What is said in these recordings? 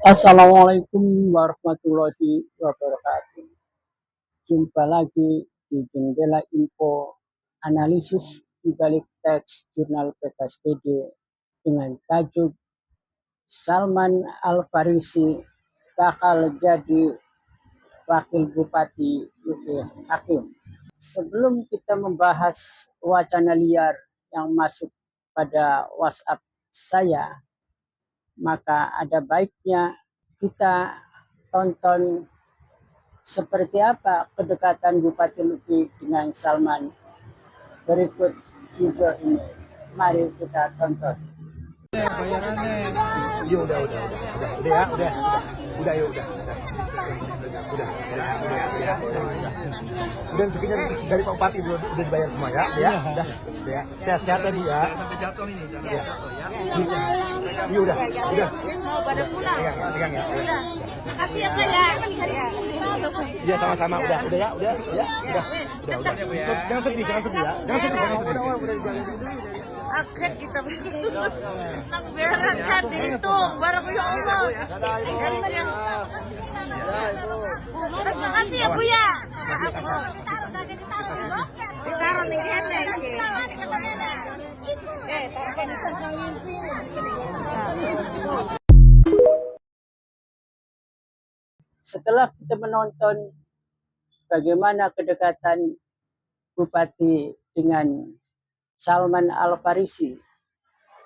Assalamualaikum warahmatullahi wabarakatuh. Jumpa lagi di Jendela Info analisis di balik teks jurnal PKSPD dengan tajuk Salman Al-Farisi bakal jadi Wakil Bupati Luki Hakim. Sebelum kita membahas wacana liar yang masuk pada WhatsApp saya, maka ada baiknya kita tonton seperti apa kedekatan Bupati Luki dengan Salman. Berikut video ini. Mari kita tonton. Bayarannya. Iya udah rezekinya dari Pak Bupati udah dibayar semua ya udah ya sehat-sehat ya Bu ya sampai jatuh ini jangan jatuh ya iya udah mau pada pulang ya makasih ya Kak ya iya sama-sama udah jangan sedih ya jangan sedih akhir kita beran kan dihitung barang ya Allah terus makasih ya Bu ya ditaruh nih enek Setelah kita menonton bagaimana kedekatan Bupati dengan Salman Al-Farisi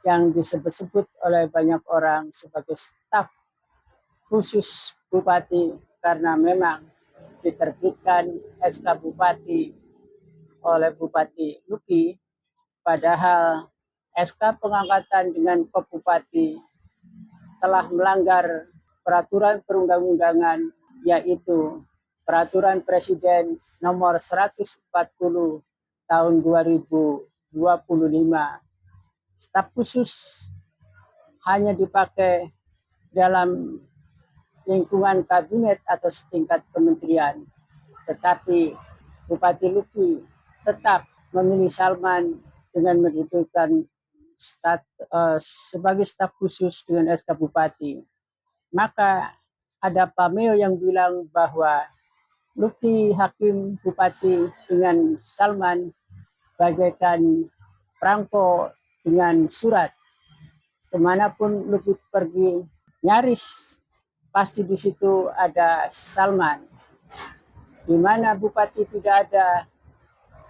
yang disebut-sebut oleh banyak orang sebagai staf khusus Bupati karena memang diterbitkan SK Bupati oleh Bupati Luki, padahal SK pengangkatan dengan Bupati telah melanggar peraturan perundang-undangan, yaitu Peraturan Presiden Nomor 140 Tahun 2025. Staf khusus hanya dipakai dalam lingkungan kabinet atau setingkat kementerian, tetapi Bupati Luki tetap memilih Salman dengan menentukan sebagai staf khusus dengan SK Bupati. Maka ada pameo yang bilang bahwa Luki Hakim Bupati dengan Salman bagaikan perangko dengan surat. Kemanapun Luki pergi, nyaris pasti di situ ada Salman. Di mana Bupati tidak ada,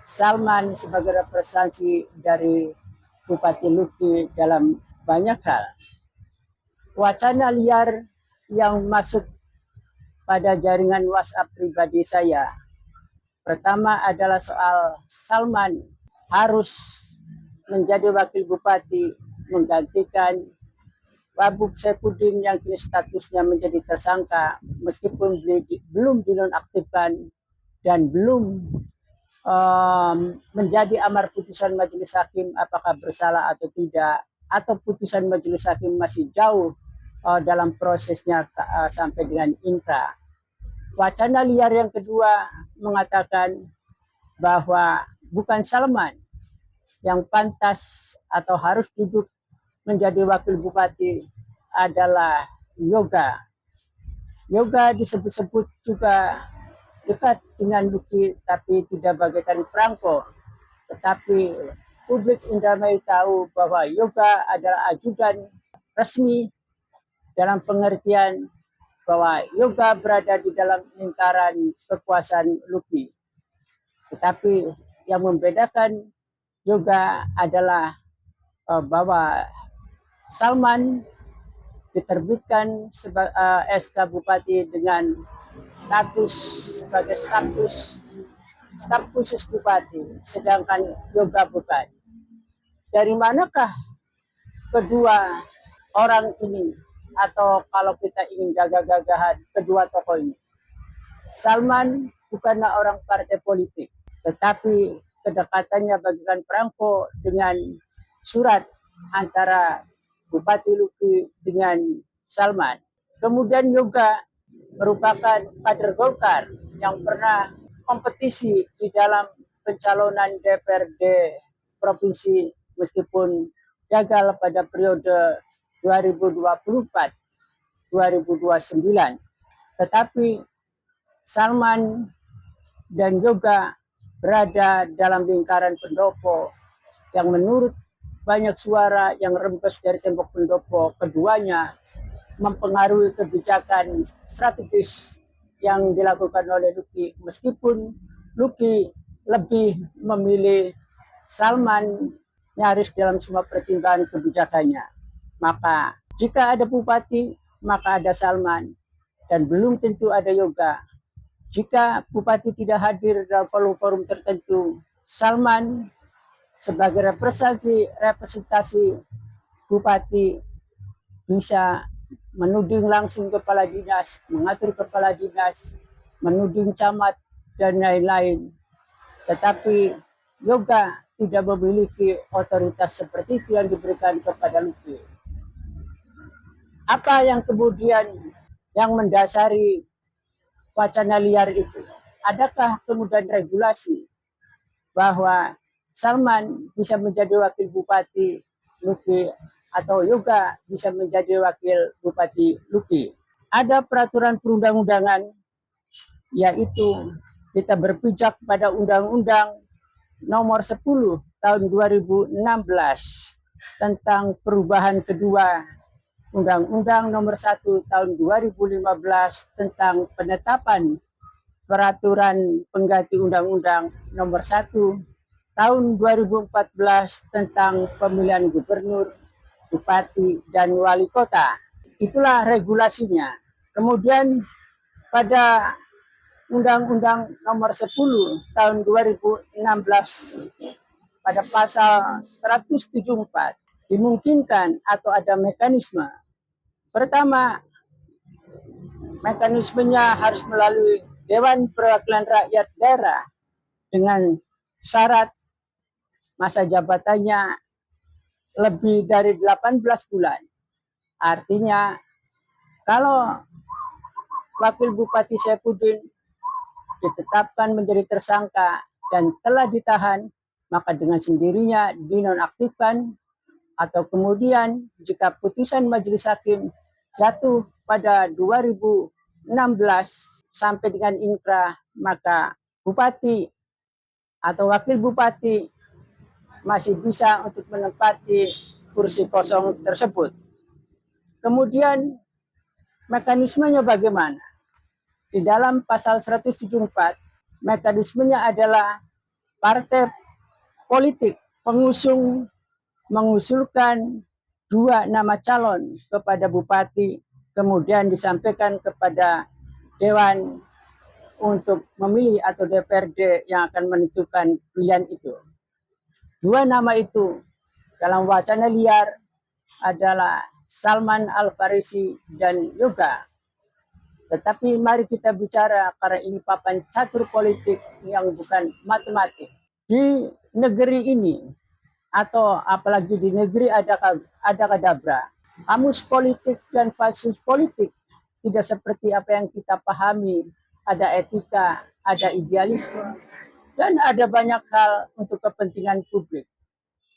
Salman sebagai representasi dari Bupati Luki dalam banyak hal. Wacana liar yang masuk pada jaringan WhatsApp pribadi saya, pertama adalah soal Salman harus menjadi wakil bupati menggantikan Wabub Saifuddin yang kini statusnya menjadi tersangka meskipun belum dinonaktifkan dan belum menjadi amar putusan majelis hakim apakah bersalah atau tidak, atau putusan majelis hakim masih jauh dalam prosesnya sampai dengan inkrah. Wacana liar yang kedua mengatakan bahwa bukan Salman yang pantas atau harus duduk menjadi wakil bupati adalah Yoga. Yoga disebut-sebut juga dekat dengan Luki, tapi tidak bagaikan perangko. Tetapi publik Indramayu tahu bahwa Yoga adalah ajudan resmi dalam pengertian bahwa Yoga berada di dalam lingkaran kekuasaan Luki. Tetapi yang membedakan Yoga adalah bahwa Salman diterbitkan SK Bupati dengan status sebagai staf khusus Bupati, sedangkan Yoga bukan. Dari manakah kedua orang ini, atau kalau kita ingin gagah-gagahan kedua tokoh ini? Salman bukanlah orang partai politik, tetapi kedekatannya bagaikan perangko dengan surat antara Bupati Luki dengan Salman. Kemudian Yoga merupakan kader Golkar yang pernah kompetisi di dalam pencalonan DPRD provinsi meskipun gagal pada periode 2024. 2029. Tetapi Salman dan Yoga berada dalam lingkaran pendopo yang menurut banyak suara yang rembes dari tembok pendopo, keduanya mempengaruhi kebijakan strategis yang dilakukan oleh Luki, meskipun Luki lebih memilih Salman nyaris dalam semua pertimbangan kebijakannya. Maka jika ada bupati, maka ada Salman, dan belum tentu ada Yoga. Jika bupati tidak hadir dalam forum-forum tertentu, Salman sebagai representasi bupati bisa menuding langsung kepala dinas, mengatur kepala dinas, menuding camat, dan lain-lain. Tetapi Yoga tidak memiliki otoritas seperti itu yang diberikan kepada Luki. Apa yang kemudian yang mendasari wacana liar itu? Adakah kemudian regulasi bahwa Salman bisa menjadi wakil bupati Luki atau Yoga bisa menjadi wakil bupati Luki? Ada peraturan perundang-undangan, yaitu kita berpijak pada Undang-Undang Nomor 10 Tahun 2016 tentang perubahan kedua Undang-Undang Nomor 1 Tahun 2015 tentang penetapan peraturan pengganti Undang-Undang Nomor 1 Tahun 2014 tentang pemilihan gubernur, bupati, dan wali kota. Itulah regulasinya. Kemudian pada Undang-Undang Nomor 10 Tahun 2016 pada pasal 174 dimungkinkan atau ada mekanisme. Pertama, mekanismenya harus melalui Dewan Perwakilan Rakyat Daerah dengan syarat masa jabatannya lebih dari 18 bulan. Artinya, kalau Wakil Bupati Saifuddin ditetapkan menjadi tersangka dan telah ditahan, maka dengan sendirinya dinonaktifkan, atau kemudian jika putusan majelis hakim jatuh pada 2016 sampai dengan inkrah, maka bupati atau wakil bupati masih bisa untuk menempati kursi kosong tersebut. Kemudian mekanismenya bagaimana? Di dalam pasal 174, mekanismenya adalah partai politik pengusung mengusulkan 2 nama calon kepada bupati, kemudian disampaikan kepada Dewan untuk memilih atau DPRD yang akan menentukan pilihan itu. 2 nama itu dalam wacana liar adalah Salman Al-Farisi dan Yoga. Tetapi mari kita bicara karena ini papan catur politik yang bukan matematik. Di negeri ini atau apalagi di negeri ada kadabra, kamus politik dan falsus politik tidak seperti apa yang kita pahami. Ada etika, ada idealisme, dan ada banyak hal untuk kepentingan publik.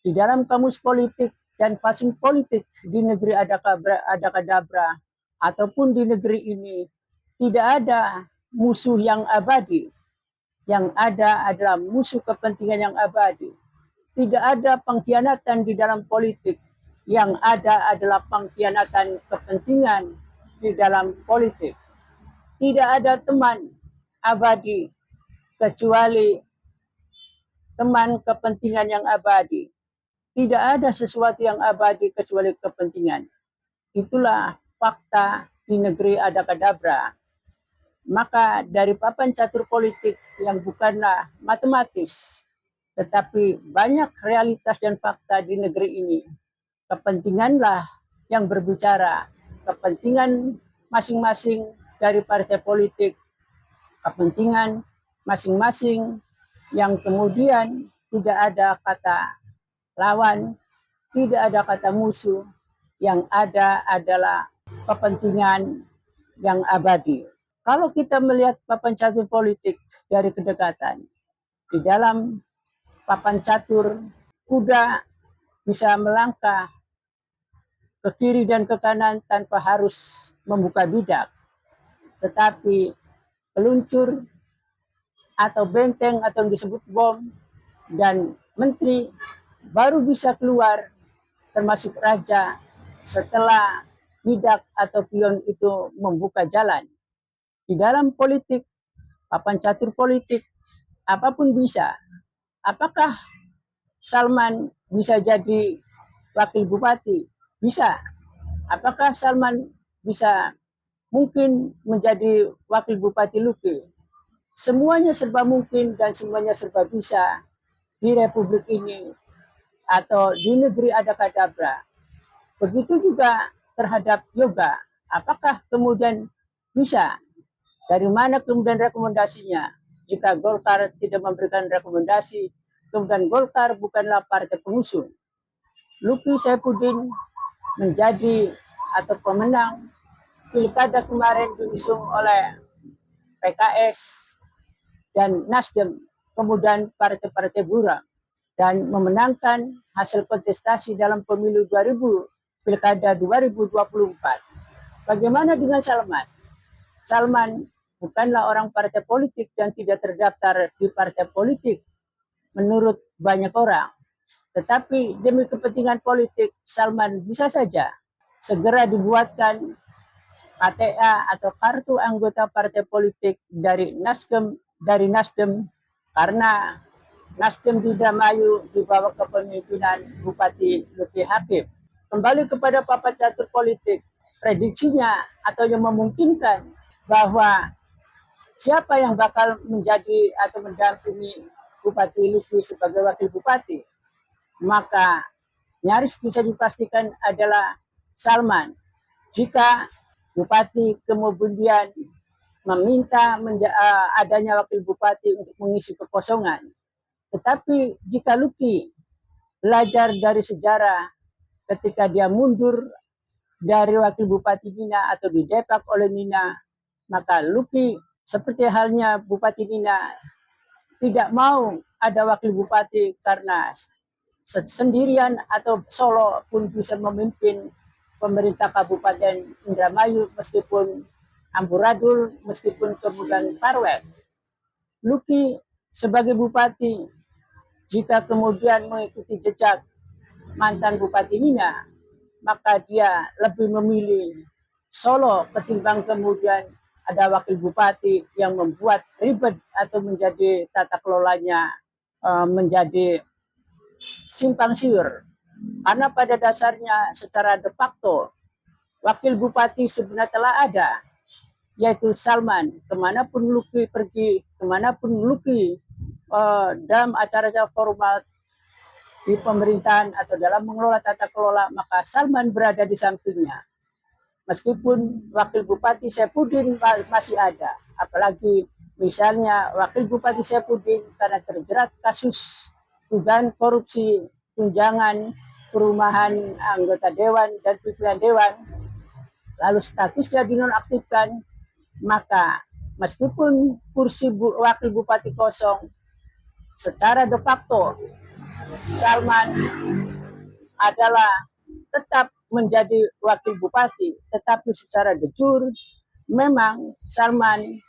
Di dalam kamus politik dan falsus politik di negeri ada kadabra ataupun di negeri ini tidak ada musuh yang abadi. Yang ada adalah musuh kepentingan yang abadi. Tidak ada pengkhianatan di dalam politik. Yang ada adalah pengkhianatan kepentingan di dalam politik. Tidak ada teman abadi kecuali teman kepentingan yang abadi. Tidak ada sesuatu yang abadi kecuali kepentingan. Itulah fakta di negeri ada kadabra. Maka dari papan catur politik yang bukanlah matematis, tetapi banyak realitas dan fakta di negeri ini, kepentinganlah yang berbicara, kepentingan masing-masing dari partai politik, kepentingan masing-masing yang kemudian tidak ada kata lawan, tidak ada kata musuh, yang ada adalah kepentingan yang abadi. Kalau kita melihat papan catur politik dari kedekatan, di dalam papan catur kuda bisa melangkah ke kiri dan ke kanan tanpa harus membuka bidak. Tetapi peluncur atau benteng atau yang disebut bom dan menteri baru bisa keluar, termasuk raja, setelah bidak atau pion itu membuka jalan. Di dalam politik, papan catur politik, apapun bisa. Apakah Salman bisa jadi wakil bupati? Bisa. Apakah Salman bisa mungkin menjadi wakil bupati Luki? Semuanya serba mungkin dan semuanya serba bisa di Republik ini atau di negeri Adakadabra. Begitu juga terhadap yoga. Apakah kemudian bisa? Dari mana kemudian rekomendasinya? Jika Golkar tidak memberikan rekomendasi, kemudian Golkar bukanlah partai pengusung. Luki Saifuddin menjadi atau pemenang pilkada kemarin diusung oleh PKS dan Nasdem, kemudian partai-partai buram, dan memenangkan hasil kontestasi dalam pemilu 2000, pilkada 2024. Bagaimana dengan Salman? Salman bukanlah orang partai politik dan tidak terdaftar di partai politik menurut banyak orang. Tetapi demi kepentingan politik, Salman bisa saja segera dibuatkan KTA atau kartu anggota partai politik dari Nasdem karena Nasdem tidak maju di bawah kepemimpinan Bupati Lutfi Hakim. Kembali kepada papan catur politik, prediksinya atau yang memungkinkan bahwa siapa yang bakal menjadi atau mendampingi Bupati Lutfi sebagai wakil bupati, maka nyaris bisa dipastikan adalah Salman. Jika bupati kemudian meminta adanya wakil bupati untuk mengisi kekosongan. Tetapi jika Luki belajar dari sejarah ketika dia mundur dari wakil bupati Nina atau didepak oleh Nina, maka Luki seperti halnya Bupati Nina tidak mau ada wakil bupati karena sendirian atau solo pun bisa memimpin pemerintah Kabupaten Indramayu meskipun amburadul, meskipun kemudian parwet. Luki sebagai bupati, jika kemudian mengikuti jejak mantan Bupati Nina, maka dia lebih memilih Solo ketimbang kemudian ada wakil bupati yang membuat ribet atau menjadi tata kelolanya menjadi simpang siur. Karena pada dasarnya secara de facto wakil bupati sebenarnya telah ada, yaitu Salman. Kemanapun Luki pergi, kemanapun Luki dalam acara-acara formal di pemerintahan atau dalam mengelola tata kelola, maka Salman berada di sampingnya. Meskipun wakil bupati Saifuddin masih ada, apalagi misalnya wakil bupati Saifuddin karena terjerat kasus dugaan korupsi tunjangan perumahan anggota dewan dan pimpinan dewan, lalu statusnya dinonaktifkan, maka meskipun kursi wakil bupati kosong, secara de facto Salman adalah tetap menjadi wakil bupati, tetapi secara de jure memang Salman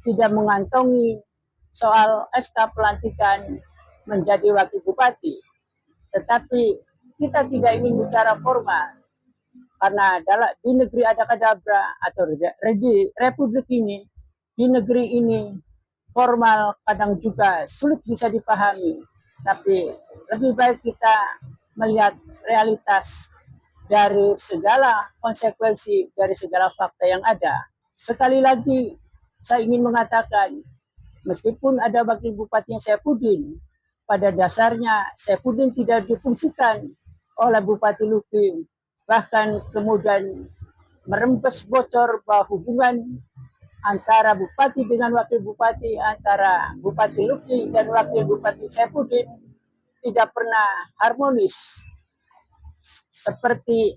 tidak mengantongi soal SK pelantikan menjadi wakil bupati. Tetapi kita tidak ingin bicara formal, karena di negeri Adakadabra atau di Republik ini, di negeri ini formal kadang juga sulit bisa dipahami. Tapi lebih baik kita melihat realitas dari segala konsekuensi, dari segala fakta yang ada. Sekali lagi saya ingin mengatakan, meskipun ada wakil bupati yang Saifuddin, pada dasarnya Saifuddin tidak difungsikan oleh Bupati Luki, bahkan kemudian merembes bocor bahwa hubungan antara bupati dengan wakil bupati, antara Bupati Luki dan wakil bupati Saifuddin tidak pernah harmonis. Seperti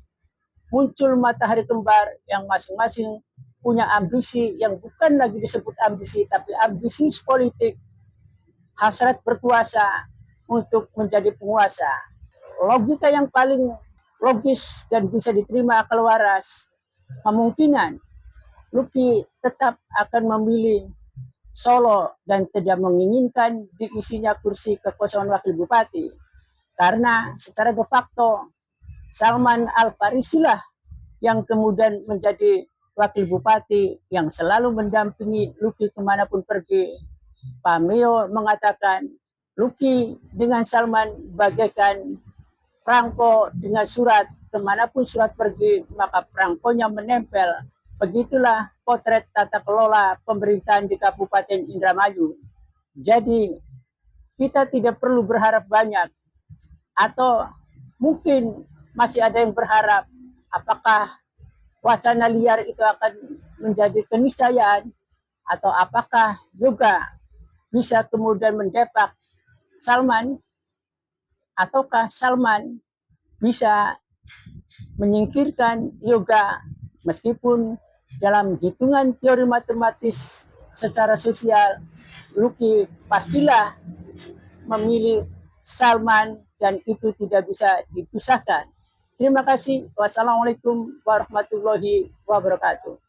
muncul matahari kembar yang masing-masing punya ambisi yang bukan lagi disebut ambisi, tapi ambisi politik, hasrat berkuasa untuk menjadi penguasa. Logika yang paling logis dan bisa diterima akal waras, kemungkinan Luki tetap akan memilih Solo dan tidak menginginkan diisinya kursi kekosongan wakil bupati. Karena secara de facto Salman Al-Farisi lah yang kemudian menjadi wakil bupati yang selalu mendampingi Luki kemanapun pergi. Pak Meo mengatakan Luki dengan Salman bagaikan perangko dengan surat, kemanapun surat pergi maka perangkonya menempel. Begitulah potret tata kelola pemerintahan di Kabupaten Indramayu. Jadi kita tidak perlu berharap banyak, atau mungkin masih ada yang berharap apakah wacana liar itu akan menjadi keniscayaan, atau apakah juga bisa kemudian mendepak Salman, ataukah Salman bisa menyingkirkan yoga meskipun dalam hitungan teori matematis secara sosial Luki pastilah memilih Salman dan itu tidak bisa dipisahkan. Terima kasih. Wassalamualaikum warahmatullahi wabarakatuh.